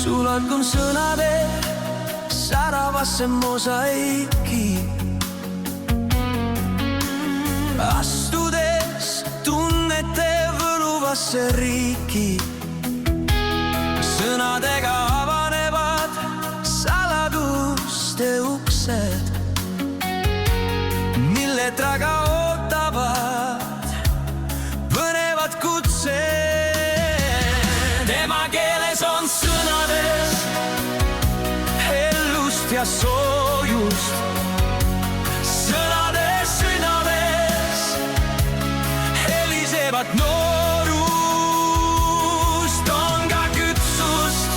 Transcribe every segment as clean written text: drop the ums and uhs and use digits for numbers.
Sulatun sõnade säravasse mosaiiki. Astudes tunnete võluvasse riiki. Sõnadega avanevad saladuste uksed, mille taga ootavad põnevad kutsed. Emakeeles on sõnades hellust ja soojust. Sõnades sünnades helisevad noorust. On ka kütsust,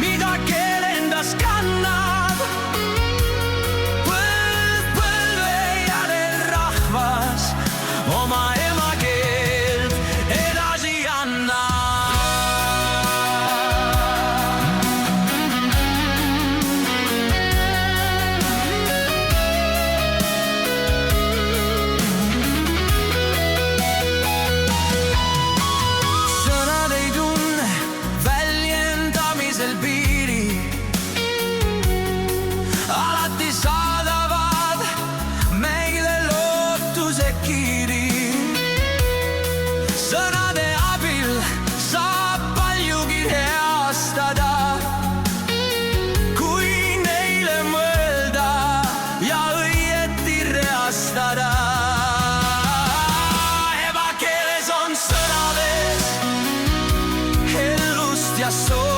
mida keel endas kannab. Põlv põlve järel rahvas oma emakeelt edasi annab. Alati saadavad meile lootuse kiiri. Sõnade abil saab paljugi heastada, kui neile mõelda ja õieti reastada. Emakeeles on sõnades hellust ja soojust.